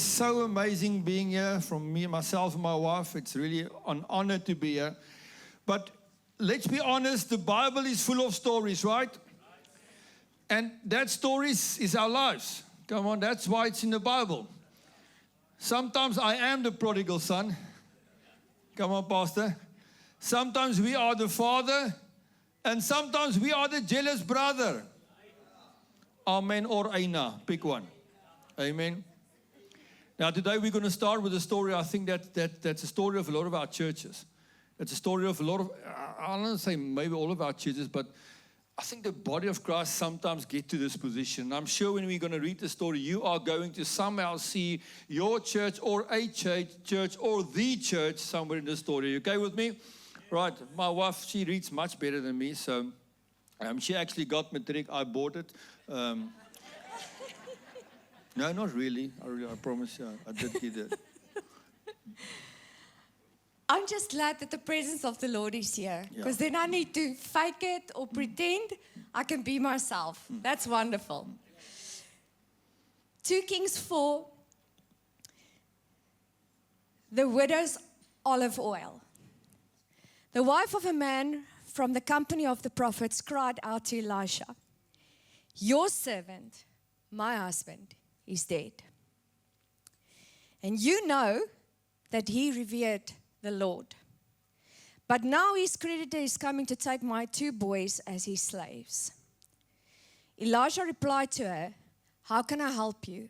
so amazing being here from me, myself, and my wife. It's really an honor to be here. But let's be honest, the Bible is full of stories, right? And that stories is our lives. Come on, that's why it's in the Bible. Sometimes I am the prodigal son. Come on, Pastor. Sometimes we are the father, and sometimes we are the jealous brother. Amen or Aina, pick one. Amen. Now today we're going to start with a story. I think that's a story of a lot of our churches. It's a story of a lot of, I don't say maybe all of our churches, but I think the body of Christ sometimes get to this position. I'm sure when we're going to read the story, you are going to somehow see your church or a church or the church somewhere in the story. You okay with me? Right. My wife, she reads much better than me, so she actually got matric. I bought it. No, not really. I promise you, I did get it. I'm just glad that the presence of the Lord is here. Because then I need to fake it or pretend. I can be myself. That's wonderful. 2 Kings 4, the widow's olive oil. The wife of a man from the company of the prophets cried out to Elisha, "Your servant, my husband, is dead. And you know that he revered the Lord. But now his creditor is coming to take my 2 boys as his slaves." Elijah replied to her, "How can I help you?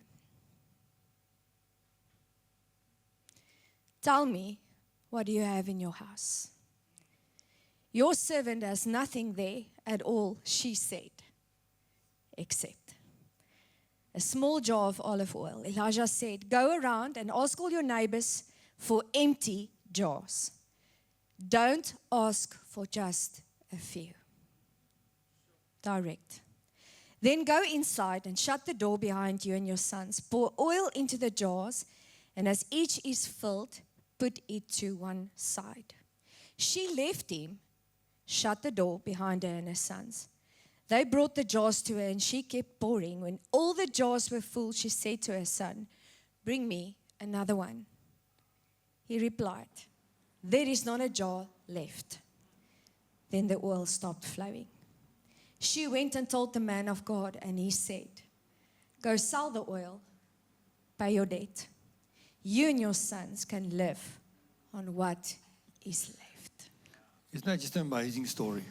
Tell me, what do you have in your house?" "Your servant has nothing there at all," she said, "except a small jar of olive oil." Elijah said, "Go around and ask all your neighbors for empty jars. Don't ask for just a few." Direct. "Then go inside and shut the door behind you and your sons. Pour oil into the jars, and as each is filled, put it to one side." She left him, shut the door behind her and her sons. They brought the jars to her, and she kept pouring. When all the jars were full, she said to her son, "Bring me another one." He replied, "There is not a jar left." Then the oil stopped flowing. She went and told the man of God, and he said, "Go sell the oil, pay your debt. You and your sons can live on what is left." Isn't that just an amazing story?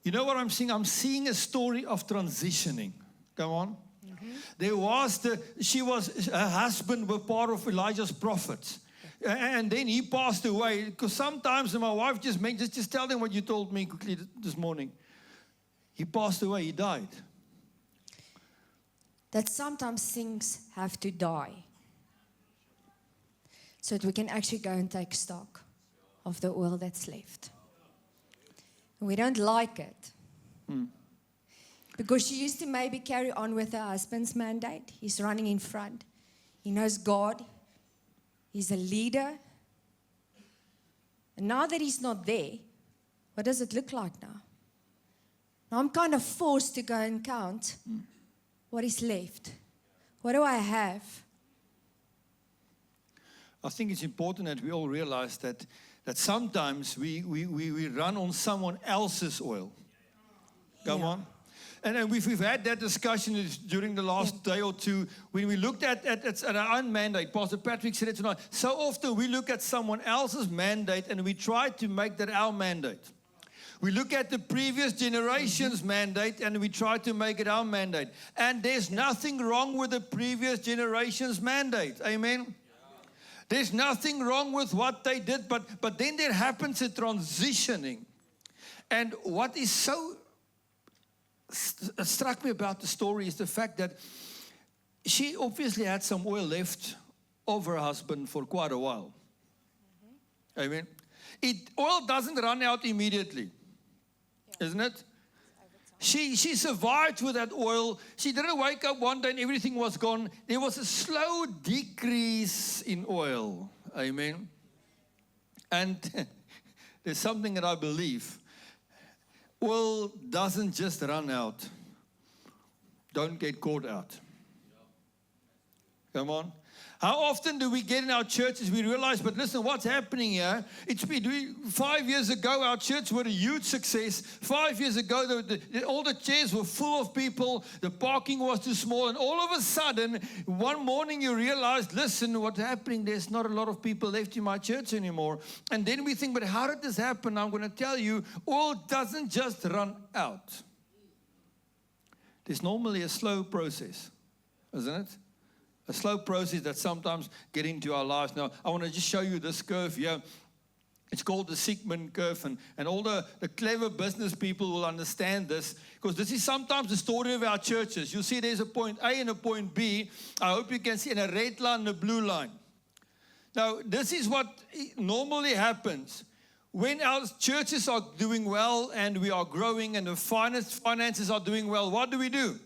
You know what I'm seeing? I'm seeing a story of transitioning. Come on. There was her husband was part of Elijah's prophets. And then he passed away. Because sometimes my wife just tell them what you told me quickly this morning. He passed away, he died. That sometimes things have to die so that we can actually go and take stock of the oil that's left. We don't like it. Because she used to maybe carry on with her husband's mandate. He's running in front. He knows God. He's a leader. And now that he's not there, what does it look like now? Now I'm kind of forced to go and count what is left. What do I have? I think it's important that we all realize that sometimes we run on someone else's oil. Come on. And we've had that discussion during the last day or two when we looked at our own mandate. Pastor Patrick said it tonight. So often we look at someone else's mandate and we try to make that our mandate. We look at the previous generation's mandate and we try to make it our mandate. And there's nothing wrong with the previous generation's mandate. Amen? There's nothing wrong with what they did, but then there happens a transitioning. And what is so struck me about the story is the fact that she obviously had some oil left of her husband for quite a while. Amen. Oil doesn't run out immediately, isn't it? She survived with that oil. She didn't wake up one day and everything was gone. There was a slow decrease in oil. Amen. And there's something that I believe. Oil doesn't just run out. Don't get caught out. Come on. How often do we get in our churches, we realize, but listen, what's happening here? 5 years ago, our church was a huge success. 5 years ago, all the chairs were full of people. The parking was too small. And all of a sudden, one morning you realize, listen, what's happening? There's not a lot of people left in my church anymore. And then we think, but how did this happen? I'm going to tell you, oil doesn't just run out. There's normally a slow process, isn't it? A slow process that sometimes get into our lives. Now, I want to just show you this curve here. It's called the Sigmund curve, and all the clever business people will understand this, because this is sometimes the story of our churches. You'll see there's a point A and a point B. I hope you can see, in a red line and a blue line. Now, this is what normally happens. When our churches are doing well and we are growing and the finances are doing well, what do?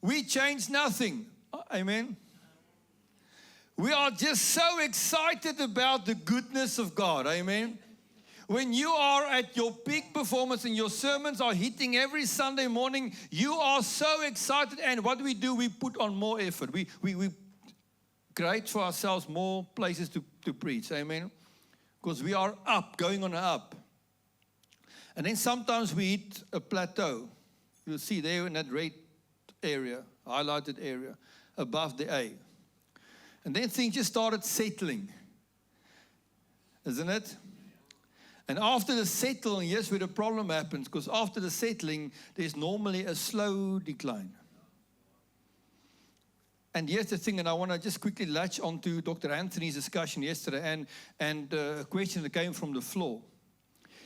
We change nothing. Amen. We are just so excited about the goodness of God. Amen. When you are at your peak performance and your sermons are hitting every Sunday morning, you are so excited. And what do? We put on more effort. We create for ourselves more places to preach. Amen. Because we are up, going on an up. And then sometimes we hit a plateau. You'll see there in that red area, highlighted area, above the A. And then things just started settling, isn't it? And after the settling, here's where the problem happens, because after the settling, there's normally a slow decline. And here's the thing, and I want to just quickly latch onto Dr. Anthony's discussion yesterday and a question that came from the floor.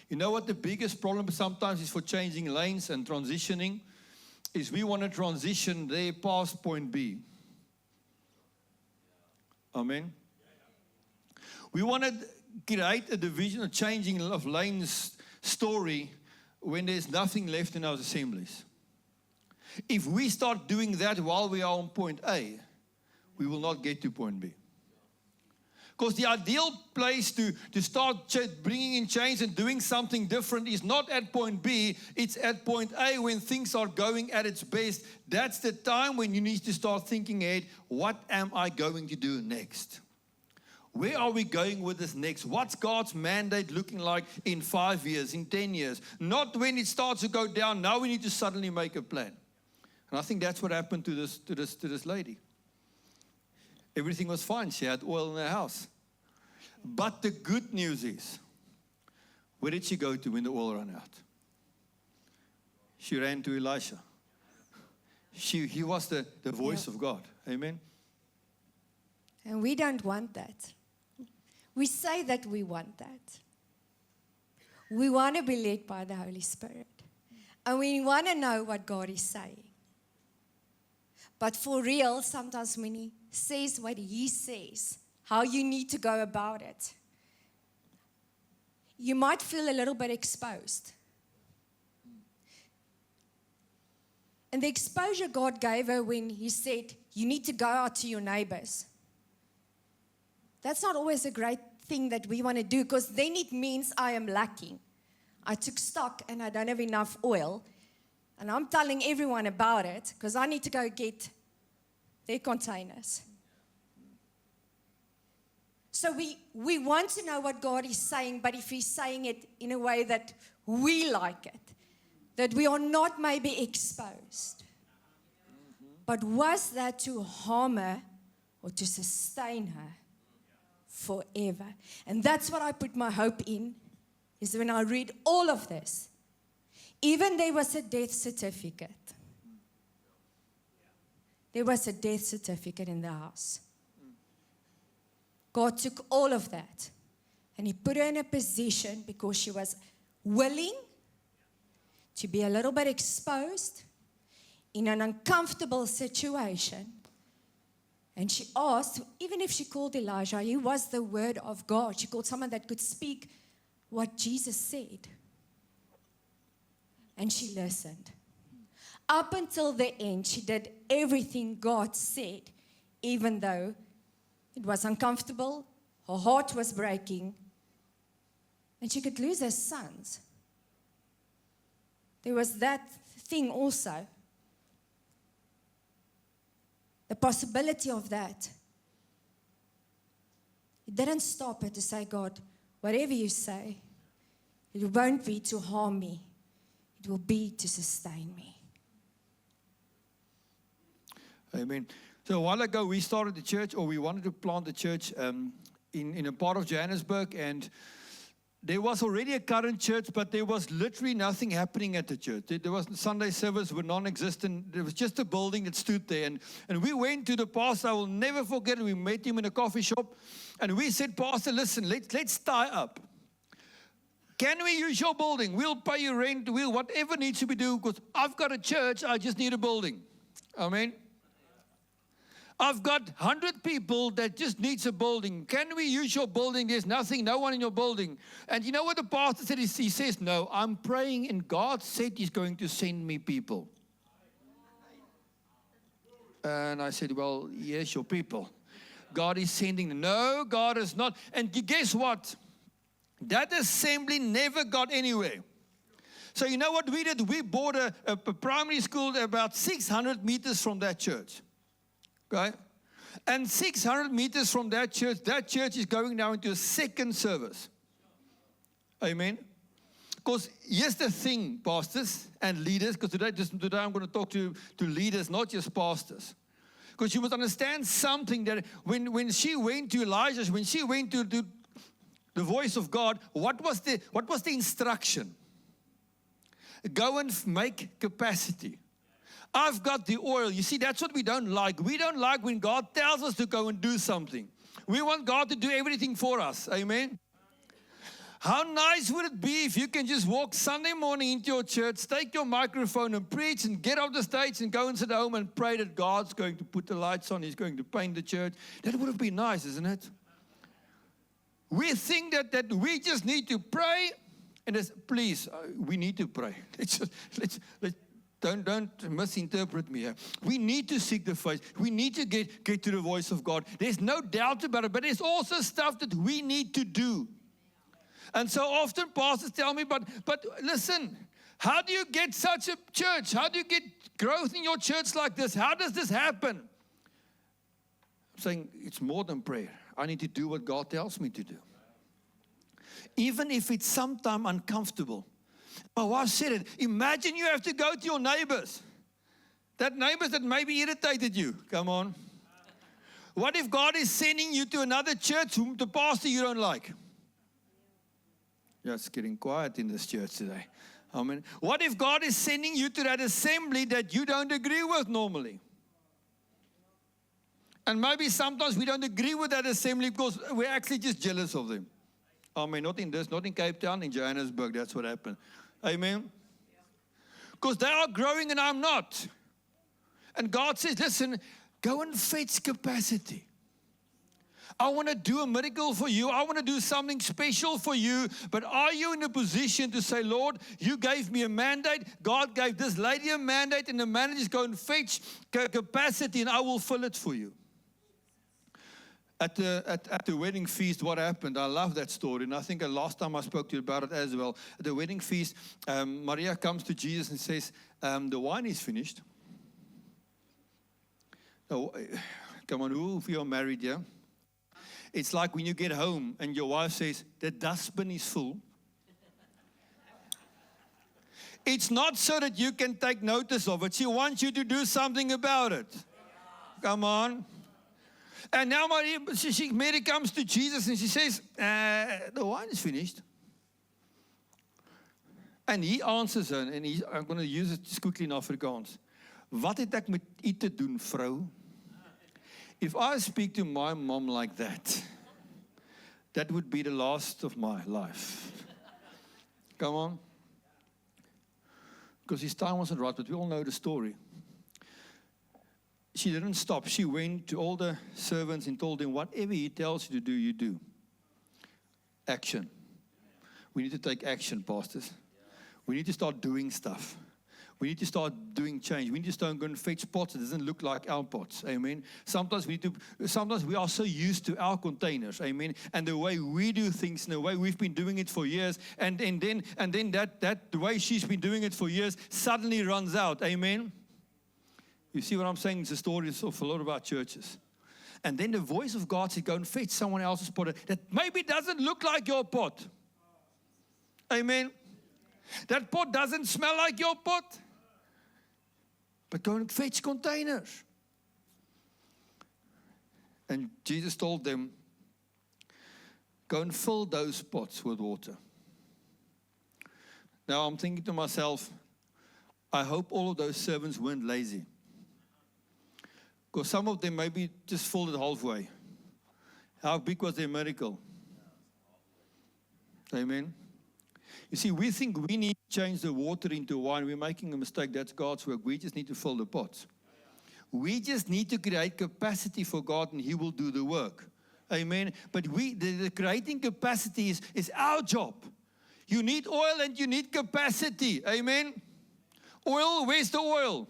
You know what the biggest problem sometimes is for changing lanes and transitioning? Is we want to transition there past point B. Amen. We want to create a division, a changing of lanes story when there's nothing left in our assemblies. If we start doing that while we are on point A, we will not get to point B. Because the ideal place to start bringing in change and doing something different is not at point B, it's at point A when things are going at its best. That's the time when you need to start thinking ahead, what am I going to do next? Where are we going with this next? What's God's mandate looking like in 5 years, in 10 years? Not when it starts to go down, now we need to suddenly make a plan. And I think that's what happened to this lady. Everything was fine. She had oil in her house. But the good news is, where did she go to when the oil ran out? She ran to Elisha. He was the voice of God. Amen. And we don't want that. We say that we want that. We want to be led by the Holy Spirit. And we want to know what God is saying. But for real, sometimes when He says what He says, how you need to go about it, you might feel a little bit exposed. And the exposure God gave her when He said, you need to go out to your neighbors. That's not always a great thing that we want to do, because then it means I am lacking. I took stock and I don't have enough oil. And I'm telling everyone about it because I need to go get their containers. So we want to know what God is saying, but if He's saying it in a way that we like it, that we are not maybe exposed. But was that to harm her or to sustain her forever? And that's what I put my hope in, is when I read all of this. Even there was a death certificate. There was a death certificate in the house. God took all of that and He put her in a position because she was willing to be a little bit exposed in an uncomfortable situation. And she asked, even if she called Elijah, he was the word of God. She called someone that could speak what Jesus said. And she listened. Up until the end, she did everything God said, even though it was uncomfortable, her heart was breaking, and she could lose her sons. There was that thing also. The possibility of that. He didn't stop her to say, God, whatever you say, it won't be to harm me. It will be to sustain me. Amen. So a while ago, we started the church, or we wanted to plant the church in a part of Johannesburg, and there was already a current church, but there was literally nothing happening at the church. There was Sunday service were non-existent. There was just a building that stood there, and we went to the pastor. I will never forget it. We met him in a coffee shop, and we said, Pastor, listen, let's tie up. Can we use your building? We'll pay you rent. We'll whatever needs to be done, because I've got a church. I just need a building. Amen. I've got 100 people that just needs a building. Can we use your building? There's nothing, no one in your building. And you know what the pastor said? He says, no, I'm praying and God said he's going to send me people. And I said, well, yes, your people. God is sending them. No, God is not. And guess what? That assembly never got anywhere. So you know what we did? We bought a primary school about 600 meters from that church. Okay? And 600 meters from that church is going now into a second service. Amen? Because here's the thing, pastors and leaders, because today I'm going to talk to leaders, not just pastors. Because you must understand something, that when she went to Elijah, when she went to the voice of God, what was the instruction? Go and make capacity. I've got the oil. You see, that's what we don't like. We don't like when God tells us to go and do something. We want God to do everything for us. Amen. How nice would it be if you can just walk Sunday morning into your church, take your microphone and preach and get off the stage and go and sit home and pray that God's going to put the lights on, he's going to paint the church. That would have been nice, isn't it? We think that we just need to pray, and please, we need to pray. Let's don't misinterpret me here. We need to seek the face. We need to get to the voice of God. There's no doubt about it, but there's also stuff that we need to do. And so often pastors tell me, but listen, how do you get such a church? How do you get growth in your church like this? How does this happen? I'm saying it's more than prayer. I need to do what God tells me to do. Even if it's sometimes uncomfortable. My wife said it. Imagine you have to go to your neighbors. That neighbors that maybe irritated you. Come on. What if God is sending you to another church whom the pastor you don't like? Yeah, it's getting quiet in this church today. Amen. What if God is sending you to that assembly that you don't agree with normally? And maybe sometimes we don't agree with that assembly because we're actually just jealous of them. Amen. Not in Cape Town, in Johannesburg, that's what happened. Amen. Because they are growing and I'm not. And God says, listen, go and fetch capacity. I want to do a miracle for you. I want to do something special for you. But are you in a position to say, Lord, you gave me a mandate. God gave this lady a mandate. And the mandate is go and fetch capacity and I will fill it for you. At the wedding feast, what happened? I love that story. And I think the last time I spoke to you about it as well. At the wedding feast, Maria comes to Jesus and says, the wine is finished. Oh, come on, who of you are married, yeah? It's like when you get home and your wife says, the dustbin is full. It's not so that you can take notice of it. She wants you to do something about it. Come on. And now Mary comes to Jesus and she says, the wine is finished. And he answers her, and I'm going to use it just quickly in Afrikaans. Wat het ek met u te doen, vrou? If I speak to my mom like that, that would be the last of my life. Come on. Because his time wasn't right, but we all know the story. She didn't stop. She went to all the servants and told them, whatever he tells you to do, you do. Action. We need to take action, pastors. We need to start doing stuff. We need to start doing change. We need to start going and fetch pots. It doesn't look like our pots. Amen. Sometimes we are so used to our containers. Amen. And the way we do things and the way we've been doing it for years. And then that the way she's been doing it for years suddenly runs out. Amen. You see what I'm saying? It's a story of a lot of our churches. And then the voice of God said, go and fetch someone else's pot that maybe doesn't look like your pot. Amen. That pot doesn't smell like your pot. But go and fetch containers. And Jesus told them, go and fill those pots with water. Now I'm thinking to myself, I hope all of those servants weren't lazy. Because some of them maybe just filled it halfway. How big was their miracle? Amen. You see, we think we need to change the water into wine. We're making a mistake. That's God's work. We just need to fill the pots. We just need to create capacity for God and He will do the work. Amen. But the creating capacity is our job. You need oil and you need capacity. Amen. Oil, where's the oil?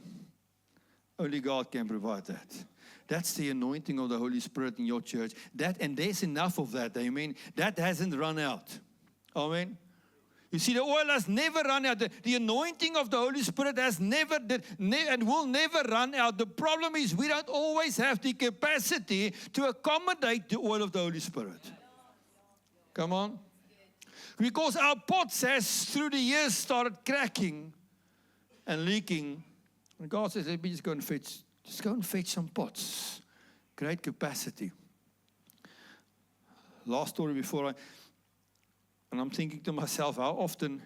Only God can provide that. That's the anointing of the Holy Spirit in your church. And there's enough of that. Amen. That hasn't run out. Amen. You see, the oil has never run out. The anointing of the Holy Spirit has never and will never run out. The problem is we don't always have the capacity to accommodate the oil of the Holy Spirit. Come on. Because our pots has through the years started cracking and leaking. And God says, let me just go and fetch some pots. Great capacity. Last story before and I'm thinking to myself, how often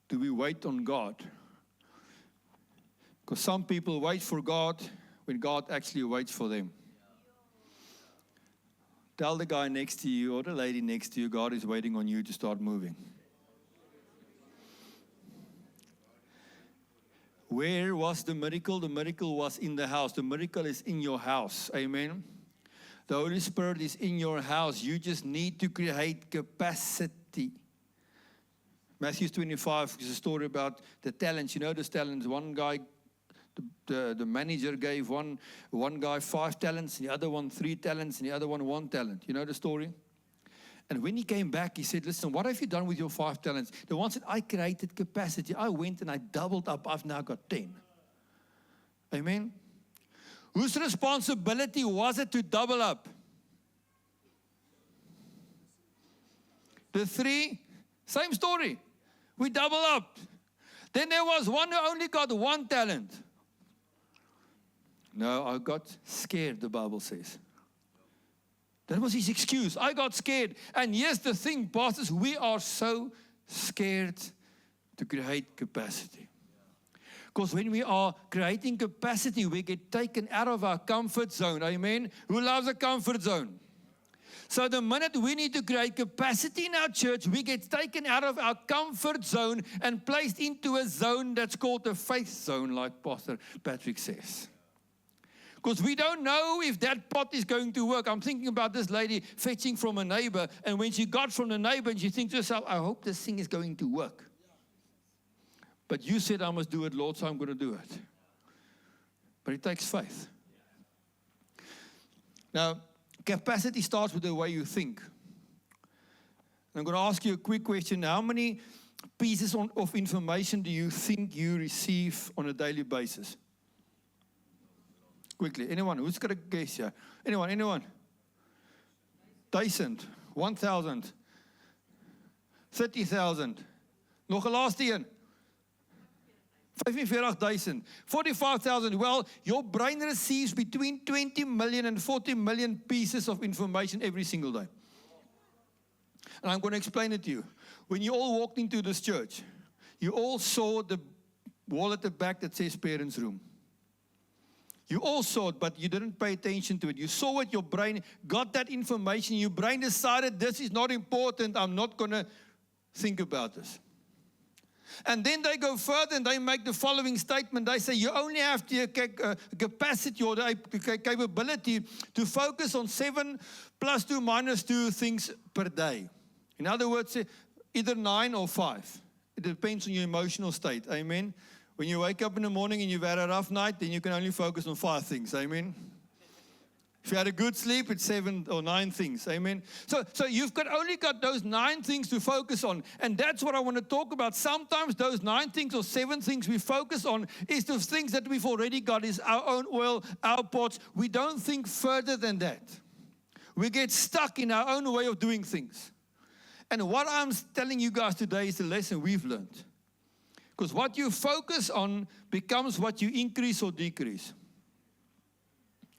do we wait on God? Because some people wait for God when God actually waits for them. Tell the guy next to you or the lady next to you, God is waiting on you to start moving. Where was the miracle? The miracle was in the house. The miracle is in your house. Amen. The Holy Spirit is in your house. You just need to create capacity. Matthew 25 is a story about the talents. You know those talents. One guy, the manager gave one guy 5 talents, the other one 3 talents, and the other one 1 talent. You know the story? And when he came back, he said, listen, what have you done with your 5 talents? The one said, I created capacity. I went and I doubled up. I've now got 10. Amen? Whose responsibility was it to double up? The 3, same story. We double up. Then there was one who only got 1 talent. No, I got scared, the Bible says. That was his excuse. I got scared. And yes, the thing, pastors, we are so scared to create capacity. Because when we are creating capacity, we get taken out of our comfort zone. Amen? Who loves a comfort zone? So the minute we need to create capacity in our church, we get taken out of our comfort zone and placed into a zone that's called the faith zone, like Pastor Patrick says. Because we don't know if that pot is going to work. I'm thinking about this lady fetching from a neighbor, and when she got from the neighbor, and she thinks to herself, I hope this thing is going to work. But you said I must do it, Lord, so I'm going to do it. But it takes faith. Now, capacity starts with the way you think. And I'm going to ask you a quick question. How many pieces of information do you think you receive on a daily basis? Quickly, anyone? Who's got a guess here? Anyone? 1,000, 1,000, 30,000. Nog 'n laaste een. 45,000, 45,000. Well, your brain receives between 20 million and 40 million pieces of information every single day. And I'm going to explain it to you. When you all walked into this church, you all saw the wall at the back that says parents' room. You all saw it, but you didn't pay attention to it. You saw it, your brain got that information. Your brain decided this is not important. I'm not going to think about this. And then they go further and they make the following statement. They say you only have the capacity or the capability to focus on 7 plus 2 minus 2 things per day. In other words, either 9 or 5. It depends on your emotional state. Amen. When you wake up in the morning and you've had a rough night, then you can only focus on 5 things. Amen. If you had a good sleep, it's 7 or 9 things. Amen. So you've only got those 9 things to focus on. And that's what I want to talk about. Sometimes those 9 things or 7 things we focus on is the things that we've already got, is our own oil, our pots. We don't think further than that. We get stuck in our own way of doing things. And what I'm telling you guys today is the lesson we've learned. Because what you focus on becomes what you increase or decrease.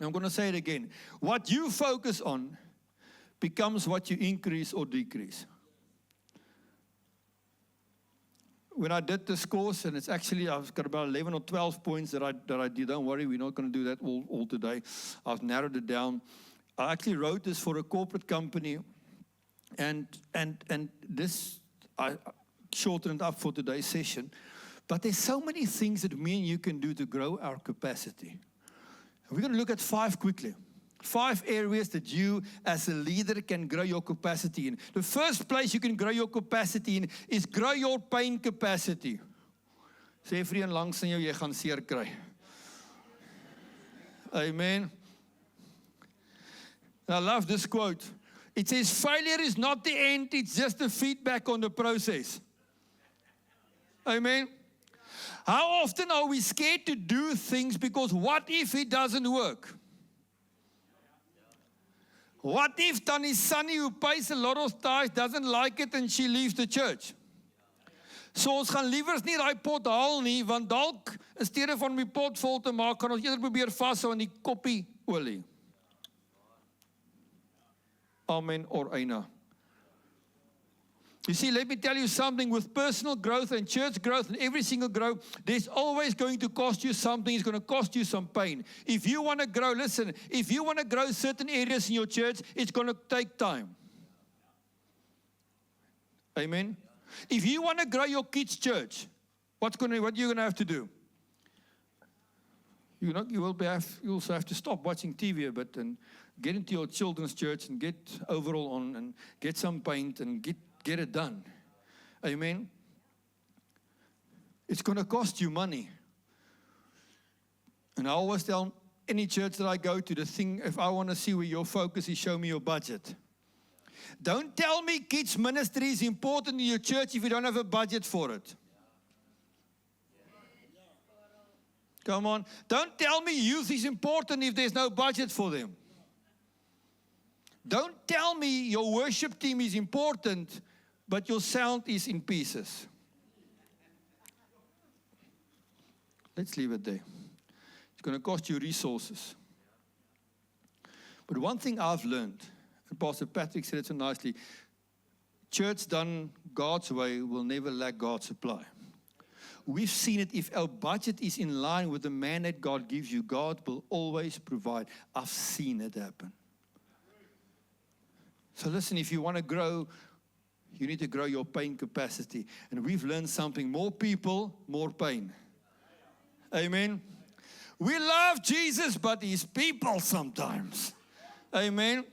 I'm going to say it again. What you focus on becomes what you increase or decrease. When I did this course, and it's actually, I've got about 11 or 12 points that I did. Don't worry, we're not going to do that all today. I've narrowed it down. I actually wrote this for a corporate company, and this, I shortened it up for today's session. But there's so many things that me and you can do to grow our capacity. We're going to look at 5 quickly. 5 areas that you as a leader can grow your capacity in. The first place you can grow your capacity in is grow your pain capacity. Sê vir een langs in jou, jy gaan seer kry. Amen. I love this quote. It says, failure is not the end, it's just the feedback on the process. Amen. How often are we scared to do things because what if it doesn't work? What if Tannie Sunny, who pays a lot of tithes, doesn't like it and she leaves the church? So ons gaan liewers nie daai pot haal nie, want dalk in steede van die pot vol te maak, kan ons eerder probeer vashou aan die koppie olie. Amen or aina. You see, let me tell you something. With personal growth and church growth and every single growth, there's always going to cost you something. It's going to cost you some pain. If you want to grow, listen, if you want to grow certain areas in your church, it's going to take time. Amen. If you want to grow your kids' church, what you're going to have to do? You also have to stop watching TV a bit and get into your children's church and get overall on and get some paint and get it done. Amen. It's going to cost you money. And I always tell any church that I go to, the thing, if I want to see where your focus is, show me your budget. Don't tell me kids ministry is important in your church if you don't have a budget for it. Come on. Don't tell me youth is important if there's no budget for them. Don't tell me your worship team is important, but your sound is in pieces. Let's leave it there. It's going to cost you resources. But one thing I've learned, and Pastor Patrick said it so nicely, church done God's way will never lack God's supply. We've seen it. If our budget is in line with the mandate God gives you, God will always provide. I've seen it happen. So listen, if you want to grow, you need to grow your pain capacity. And we've learned something. More people, more pain. Amen. We love Jesus, but His people sometimes. Amen.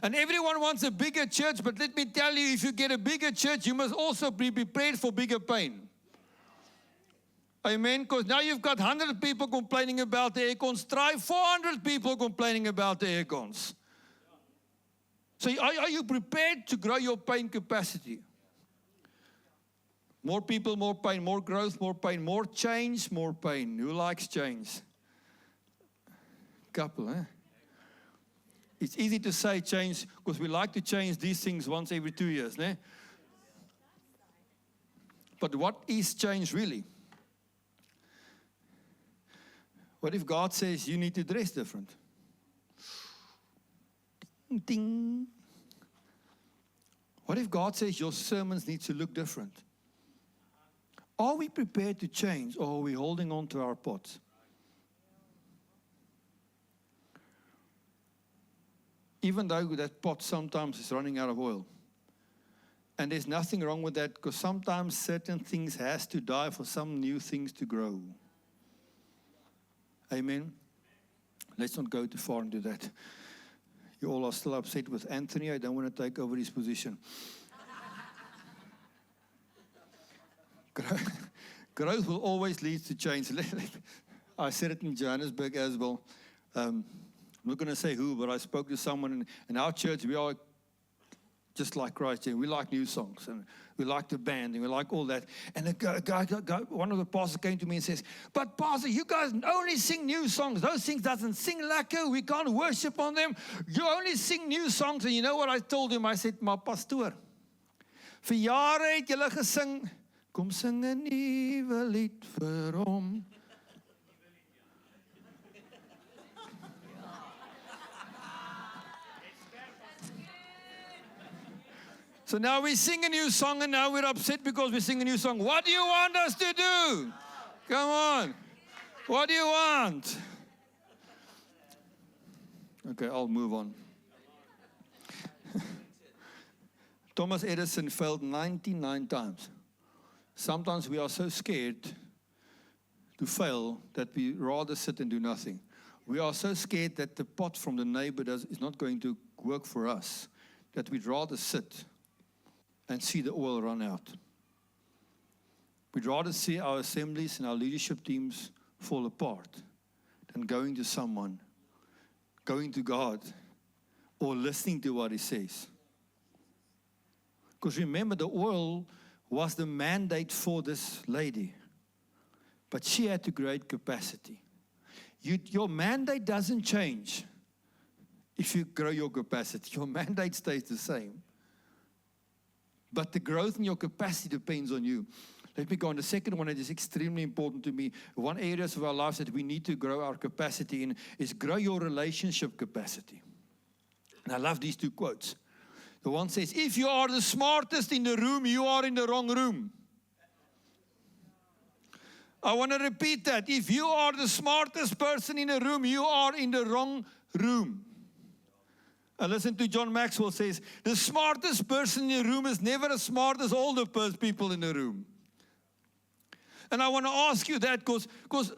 And everyone wants a bigger church, but let me tell you, if you get a bigger church, you must also be prepared for bigger pain. Amen. Because now you've got 100 people complaining about the aircons. Try 400 people complaining about the aircons. So are you prepared to grow your pain capacity? More people, more pain. More growth, more pain. More change, more pain. Who likes change? Couple, eh? It's easy to say change because we like to change these things once every 2 years, né? But what is change really? What if God says you need to dress different? Ding. What if God says your sermons need to look different? Are we prepared to change, or are we holding on to our pots? Even though that pot sometimes is running out of oil. And there's nothing wrong with that, because sometimes certain things has to die for some new things to grow. Amen. Let's not go too far into that. You all are still upset with Anthony. I don't want to take over his position. Growth will always lead to change. I said it in Johannesburg as well. I'm not going to say who, but I spoke to someone in our church. We are just like Christ. We like new songs, and we like the band, and we like all that. And a guy, one of the pastors came to me and says, "But Pastor, you guys only sing new songs. Those things doesn't sing lekker. We can't worship on them. You only sing new songs." And you know what I told him? I said, "Maar pastoor, vir jare het julle gesing, kom sing 'n nuwe lied vir hom." So now we sing a new song, and now we're upset because we sing a new song. What do you want us to do? Come on. What do you want? Okay, I'll move on. Thomas Edison failed 99 times. Sometimes we are so scared to fail that we rather sit and do nothing. We are so scared that the pot from the neighbor is not going to work for us, that we'd rather sit and see the oil run out. We'd rather see our assemblies and our leadership teams fall apart than going to someone, going to God, or listening to what He says. Because remember, the oil was the mandate for this lady, but she had to create capacity. Your mandate doesn't change if you grow your capacity. Your mandate stays the same. But the growth in your capacity depends on you. Let me go on. The second one that is extremely important to me. One area of our lives that we need to grow our capacity in is grow your relationship capacity. And I love these two quotes. The one says, if you are the smartest in the room, you are in the wrong room. I want to repeat that. If you are the smartest person in the room, you are in the wrong room. And listen to John Maxwell says, the smartest person in the room is never as smart as all the people in the room. And I want to ask you that because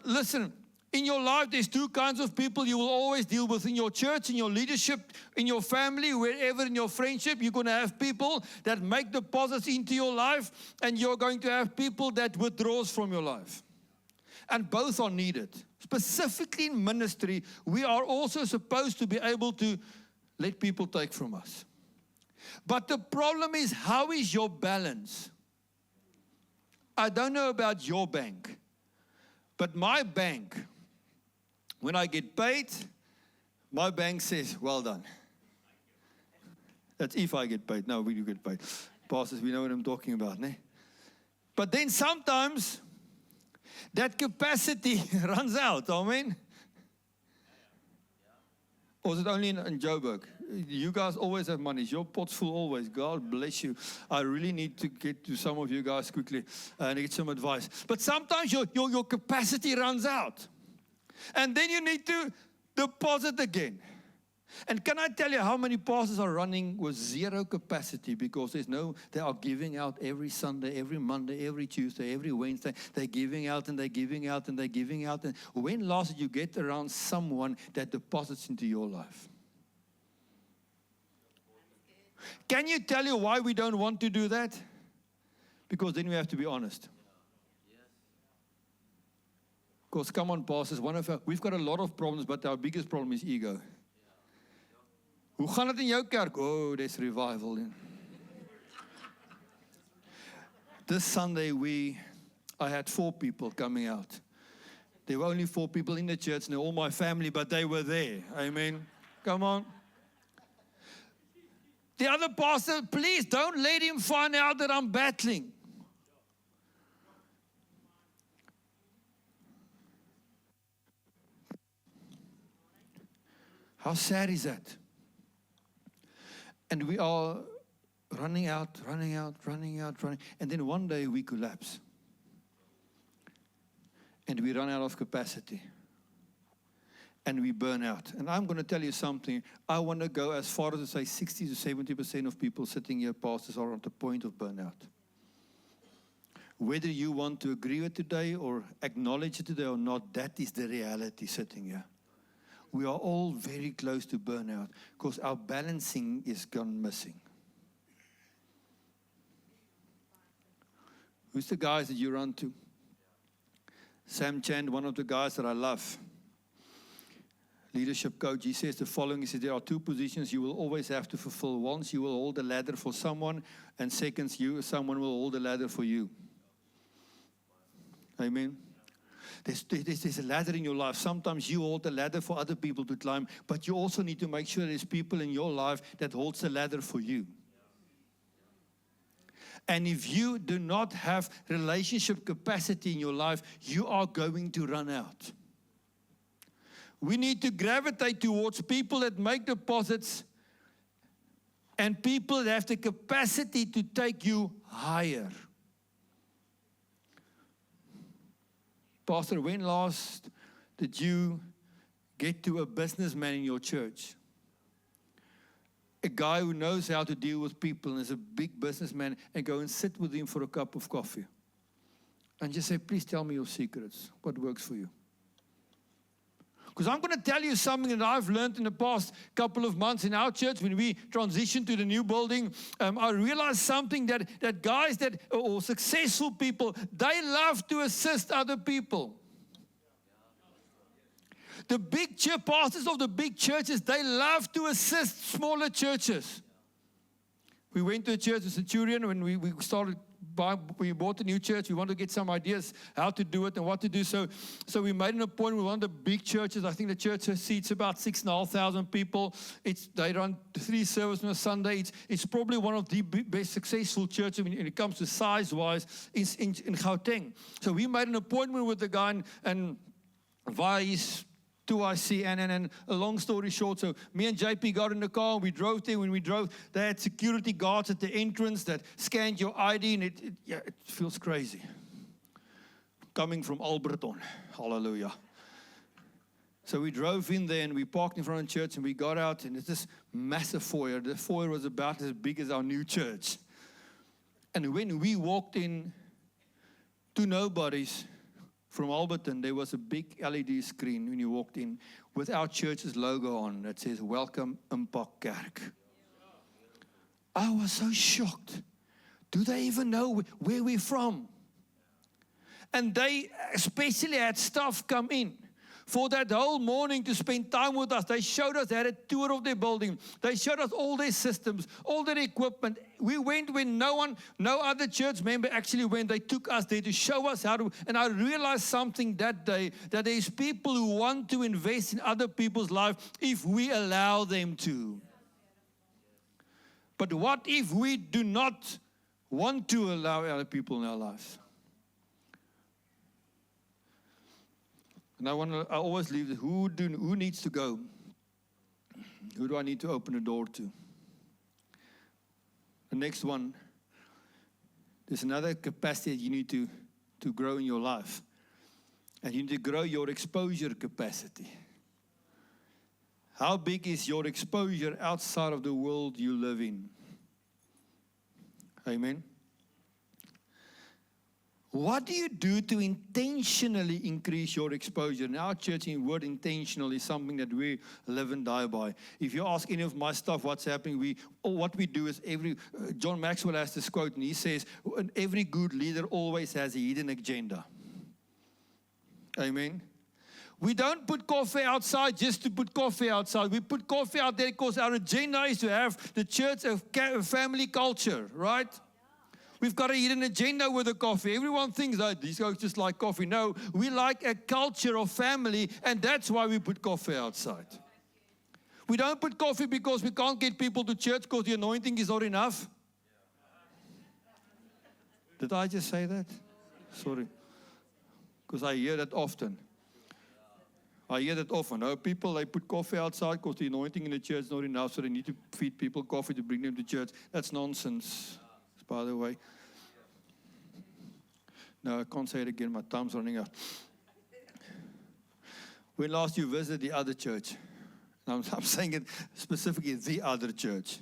listen, in your life there's two kinds of people you will always deal with. In your church, in your leadership, in your family, wherever in your friendship, you're going to have people that make deposits into your life, and you're going to have people that withdraws from your life. And both are needed. Specifically in ministry, we are also supposed to be able to let people take from us. But the problem is, how is your balance? I don't know about your bank, but my bank, when I get paid, my bank says, well done. That's if I get paid. No, we do get paid. Pastors, we know what I'm talking about, ne? But then sometimes that capacity runs out, amen? Or is it only in Joburg? You guys always have money. Your pot's full always. God bless you. I really need to get to some of you guys quickly and get some advice. But sometimes your capacity runs out. And then you need to deposit again. And can I tell you how many pastors are running with zero capacity because they are giving out every Sunday, every Monday, every Tuesday, every Wednesday. They're giving out and they're giving out and they're giving out. And when last did you get around someone that deposits into your life? Can you tell you why we don't want to do that? Because then we have to be honest. Because come on, pastors, we've got a lot of problems, but our biggest problem is ego. Hoe gaan dit in jou kerk? Oh, there's revival. This Sunday, I had 4 people coming out. There were only 4 people in the church, and all my family, but they were there. Amen. Come on. The other pastor, please don't let him find out that I'm battling. How sad is that? And we are running out. And then one day we collapse. And we run out of capacity. And we burn out. And I'm going to tell you something. I want to go as far as to say 60 to 70% of people sitting here, pastors, are at the point of burnout. Whether you want to agree with today or acknowledge it today or not, that is the reality sitting here. We are all very close to burnout because our balancing is gone missing. Who's the guys that you run to? Sam Chand, one of the guys that I love. leadership coach. He says the following. He says there are two positions you will always have to fulfill. Once you will hold the ladder for someone, and second, someone will hold the ladder for you. Amen. There's a ladder in your life. Sometimes you hold the ladder for other people to climb, but you also need to make sure there's people in your life that holds the ladder for you. And if you do not have relationship capacity in your life, you are going to run out. We need to gravitate towards people that make deposits and people that have the capacity to take you higher. Pastor, when last did you get to a businessman in your church? A guy who knows how to deal with people and is a big businessman, and go and sit with him for a cup of coffee. And just say, please tell me your secrets. What works for you? Because I'm going to tell you something that I've learned in the past couple of months in our church when we transitioned to the new building. I realized something that guys or successful people, they love to assist other people. The big pastors of the big churches, they love to assist smaller churches. We went to a church in Centurion when we bought a new church. We wanted to get some ideas how to do it and what to do. So we made an appointment with one of the big churches. I think the church seats about 6,500 people. They run 3 services on a Sunday. It's probably one of the best successful churches when it comes to size-wise in Gauteng. So we made an appointment with the guy and via his 2IC, and a long story short, so me and JP got in the car and we drove there. When we drove, they had security guards at the entrance that scanned your ID, and it feels crazy. Coming from Alberton, hallelujah. So we drove in there and we parked in front of the church and we got out, and it's this massive foyer. The foyer was about as big as our new church. And when we walked in to nobody's, from Alberton, there was a big LED screen when you walked in with our church's logo on that says, Welcome Impact Kerk. I was so shocked. Do they even know where we're from? And they especially had staff come in for that whole morning to spend time with us. They showed us, they had a tour of their building. They showed us all their systems, all their equipment. We went when no other church member actually went. They took us there to show us how to. And I realized something that day, that there's people who want to invest in other people's lives if we allow them to. But what if we do not want to allow other people in our lives? And I always leave it, who needs to go? Who do I need to open the door to? The next one, there's another capacity that you need to grow in your life. And you need to grow your exposure capacity. How big is your exposure outside of the world you live in? Amen. What do you do to intentionally increase your exposure? In our church, the word intentional is something that we live and die by. If you ask any of my staff what's happening, what we do is John Maxwell has this quote, and he says, every good leader always has a hidden agenda. Amen. We don't put coffee outside just to put coffee outside. We put coffee out there because our agenda is to have the church a family culture, right? We've got a hidden agenda with the coffee. Everyone thinks that these guys just like coffee. No, we like a culture of family, and that's why we put coffee outside. We don't put coffee because we can't get people to church because the anointing is not enough. Did I just say that? Sorry. Because I hear that often. No, people, they put coffee outside because the anointing in the church is not enough, so they need to feed people coffee to bring them to church. That's nonsense. By the way. No, I can't say it again. My time's running out. When last you visited the other church? I'm saying it specifically, the other church.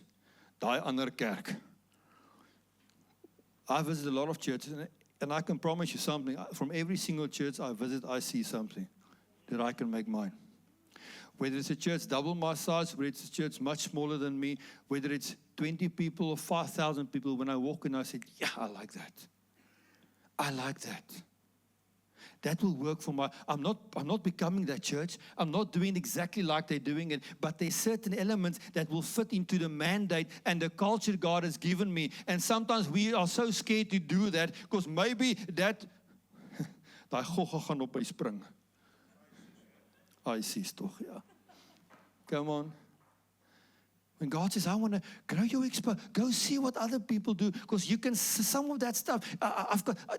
Die ander kerk. I visit a lot of churches, and I can promise you something. From every single church I visit, I see something that I can make mine. Whether it's a church double my size, whether it's a church much smaller than me, whether it's 20 people or 5,000 people, when I walk in, I say, yeah, I like that. I like that. That will work for I'm not becoming that church. I'm not doing exactly like they're doing it, but there's certain elements that will fit into the mandate and the culture God has given me. And sometimes we are so scared to do that because maybe that daai gogga gaan op hy spring. I see tog, ja. Come on. When God says, I want to grow your exposure, go see what other people do, because you can see some of that stuff.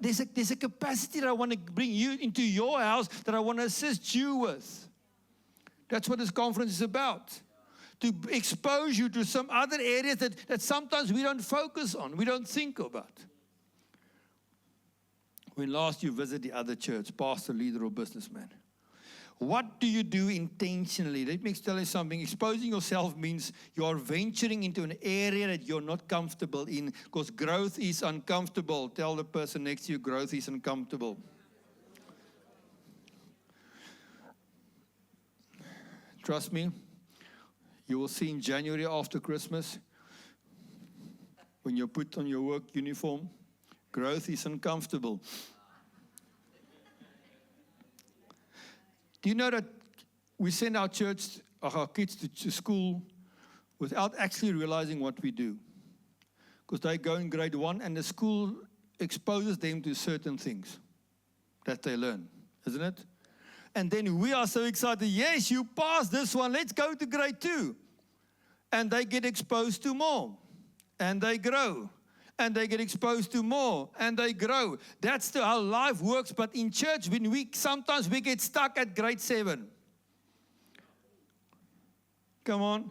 There's a capacity that I want to bring you into your house that I want to assist you with. That's what this conference is about. To expose you to some other areas that sometimes we don't focus on, we don't think about. When last you visit the other church, pastor, leader, or businessman, what do you do intentionally? Let me tell you something. Exposing yourself means you are venturing into an area that you're not comfortable in, because growth is uncomfortable. Tell the person next to you, growth is uncomfortable. Trust me, you will see in January after Christmas, when you put on your work uniform, growth is uncomfortable. Do you know that we send our kids to school without actually realizing what we do? Because they go in grade 1 and the school exposes them to certain things that they learn, isn't it? And then we are so excited, yes, you passed this one, let's go to grade 2. And they get exposed to more, and they grow. And they get exposed to more, and they grow. That's how life works. But in church, sometimes we get stuck at grade 7. Come on.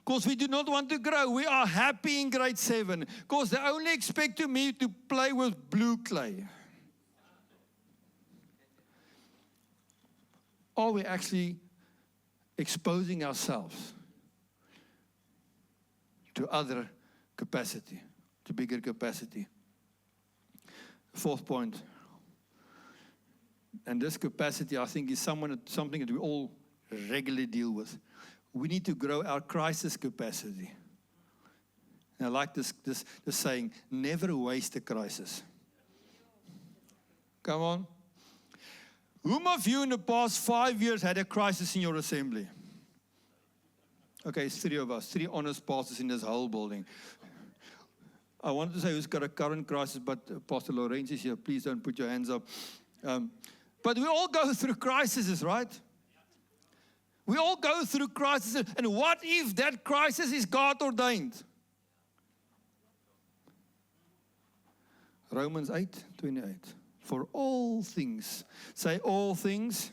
Because we do not want to grow. We are happy in grade 7. Because they only expect me to play with blue clay. Are we actually exposing ourselves to other capacity? To bigger capacity. Fourth point, and this capacity, I think, is something that we all regularly deal with. We need to grow our crisis capacity. And I like this saying, never waste a crisis. Come on. Whom of you in the past 5 years had a crisis in your assembly? Okay, it's 3 of us, 3 honest pastors in this whole building. I wanted to say who's got a current crisis, but Pastor Lawrence is here. Please don't put your hands up. But we all go through crises, right? We all go through crises. And what if that crisis is God ordained? Romans 8:28. For all things. Say all things.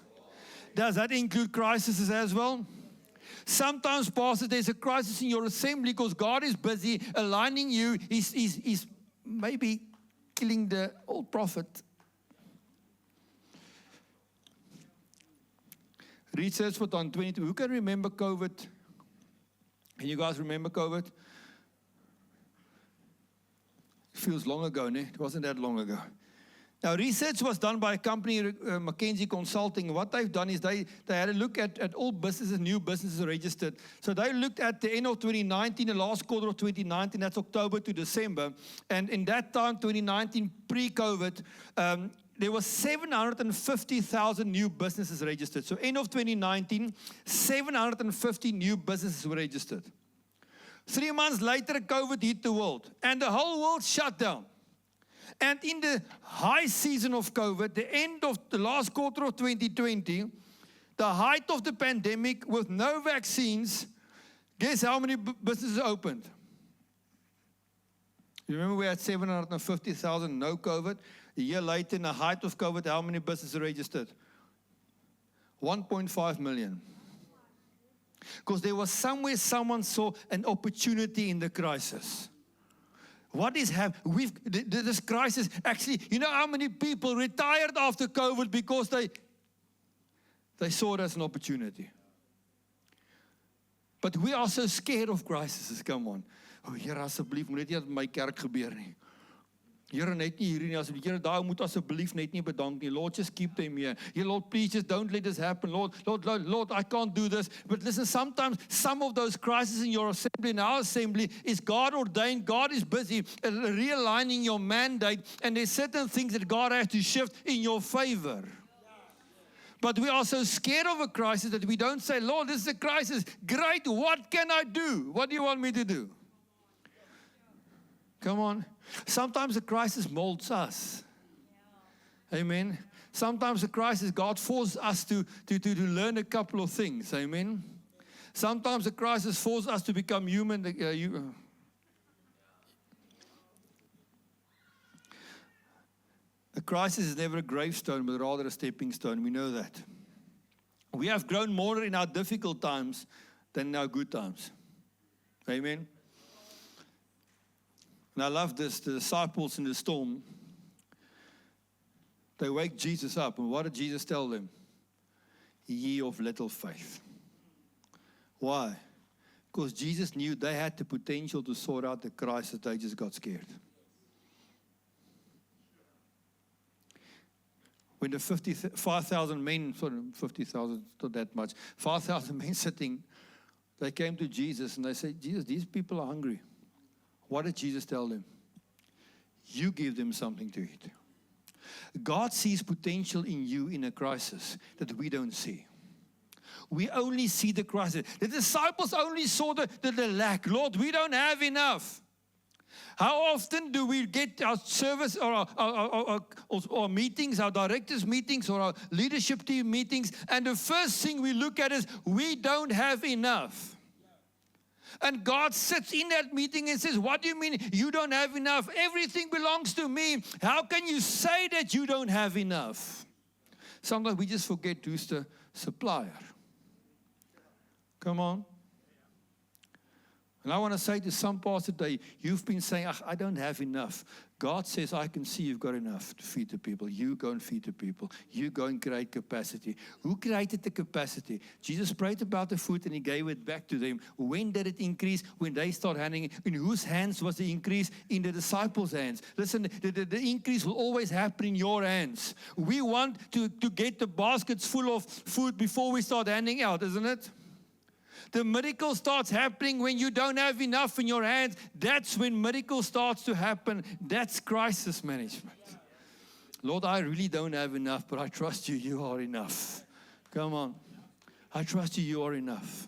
Does that include crises as well? Sometimes, Pastor, there's a crisis in your assembly because God is busy aligning you. He's maybe killing the old prophet. Research for 2022. Who can remember COVID? Can you guys remember COVID? It feels long ago, ne? It wasn't that long ago. Now, research was done by a company, McKinsey Consulting. What they've done is they had a look at all businesses, new businesses registered. So they looked at the end of 2019, the last quarter of 2019, that's October to December. And in that time, 2019, pre-COVID, there was 750,000 new businesses registered. So end of 2019, 750 new businesses were registered. 3 months later, COVID hit the world, and the whole world shut down. And in the high season of COVID, the end of the last quarter of 2020, the height of the pandemic with no vaccines, guess how many businesses opened? You remember we had 750,000 no COVID. A year later, in the height of COVID, how many businesses registered? 1.5 million. Because there was somewhere someone saw an opportunity in the crisis. What is happening? This crisis, actually, you know how many people retired after COVID because they saw it as an opportunity. But we are so scared of crises. Come on. Oh, Here, asseblief, moet dit nie in my kerk gebeur nie. Here net nie hierdie nie, asseblief. Here, daai moet asseblief net nie bedank nie. Lord, just keep them here. Here, Lord, please just don't let this happen. Lord, I can't do this. But listen, sometimes some of those crises in your assembly, in our assembly, is God ordained. God is busy realigning your mandate, and there's certain things that God has to shift in your favor. But we are so scared of a crisis that we don't say, Lord, this is a crisis. Great, what can I do? What do you want me to do? Come on. Sometimes the crisis molds us. Amen. Sometimes the crisis, God forces us to learn a couple of things. Amen. Sometimes the crisis forces us to become human. A crisis is never a gravestone, but rather a stepping stone. We know that. We have grown more in our difficult times than in our good times. Amen. And I love this. The disciples in the storm, they wake Jesus up. And what did Jesus tell them? Ye of little faith. Why? Because Jesus knew they had the potential to sort out the crisis. They just got scared. When the 5,000 men, sorry, 50,000, not that much, 5,000 men sitting, they came to Jesus and they said, Jesus, these people are hungry. What did Jesus tell them? You give them something to eat. God sees potential in you in a crisis that we don't see. We only see the crisis. The disciples only saw the lack. Lord, we don't have enough. How often do we get our service or our meetings, our directors' meetings or our leadership team meetings, and the first thing we look at is we don't have enough. And God sits in that meeting and says, what do you mean you don't have enough? Everything belongs to me. How can you say that you don't have enough? Sometimes we just forget who's the supplier. Come on. And I want to say to some parts today, you've been saying, I don't have enough. God says, I can see you've got enough to feed the people. You go and feed the people. You go and create capacity. Who created the capacity? Jesus prayed about the food and he gave it back to them. When did it increase? When they start handing it. In whose hands was the increase? In the disciples' hands. Listen, the increase will always happen in your hands. We want to get the baskets full of food before we start handing out, isn't it? The miracle starts happening when you don't have enough in your hands. That's when miracle starts to happen. That's crisis management. Lord, I really don't have enough, but I trust you, you are enough. Come on. I trust you, you are enough.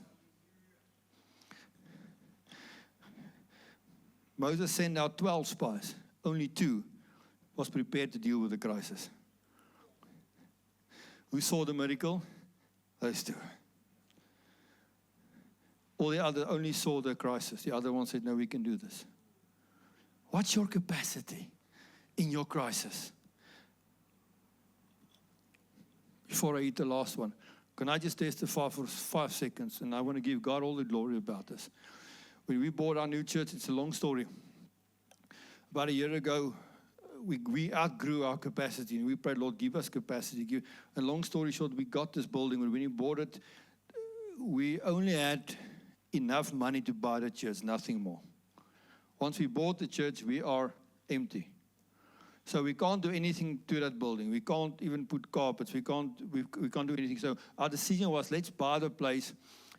Moses sent out 12 spies. Only 2 was prepared to deal with the crisis. Who saw the miracle? Those 2. All the others only saw the crisis. The other one said, no, we can do this. What's your capacity in your crisis? Before I eat the last one, can I just testify for 5 seconds? And I want to give God all the glory about this. When we bought our new church, it's a long story. About a year ago, we outgrew our capacity. And we prayed, Lord, give us capacity. And long story short, we got this building. When we bought it, we only had enough money to buy the church, nothing more. Once we bought the church, we are empty. So we can't do anything to that building. We can't even put carpets. We can't do anything. So our decision was, let's buy the place,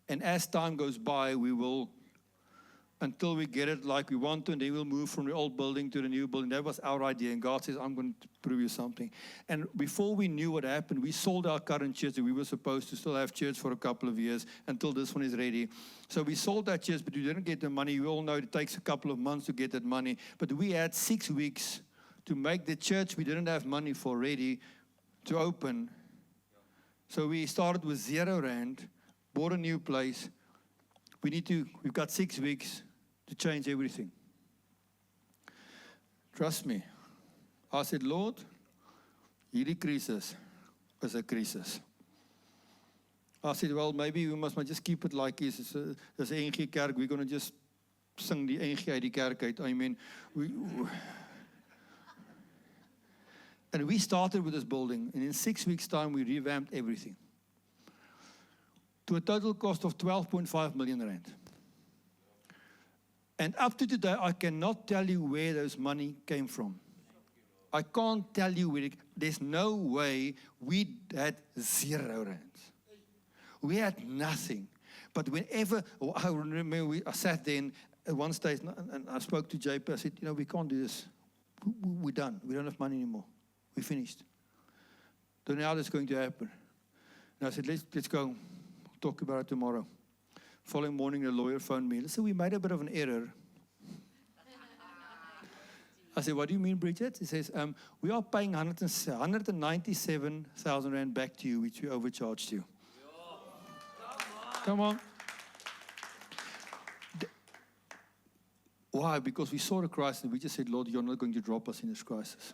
and as time goes by, we will, until we get it like we want to, and then we'll move from the old building to the new building. That was our idea, and God says, I'm going to prove you something. And before we knew what happened, we sold our current church, and we were supposed to still have church for a couple of years until this one is ready. So we sold that church, but we didn't get the money. We all know it takes a couple of months to get that money. But we had 6 weeks to make the church we didn't have money for ready to open. So we started with R0, bought a new place. We've got 6 weeks to change everything. Trust me. I said, Lord, hierdie crisis is a crisis. I said, well, maybe we must just keep it like this. It's a NG kerk. We're going to just sing die NG uit die kerk uit. Amen. And we started with this building, and in 6 weeks' time, we revamped everything to a total cost of 12.5 million rand. And up to today, I cannot tell you where those money came from. I can't tell you where there's no way we had 0 rands. We had nothing. But whenever, I remember I sat there at one stage and I spoke to JP. I said, we can't do this. We're done. We don't have money anymore. We're finished. Don't know how that's going to happen. And I said, let's go. We'll talk about it tomorrow. Following morning, the lawyer phoned me. Listen, we made a bit of an error. I said, what do you mean, Bridget? He says, we are paying 197,000 rand back to you, which we overcharged you. Come on. Why? Because we saw the crisis and we just said, Lord, you're not going to drop us in this crisis.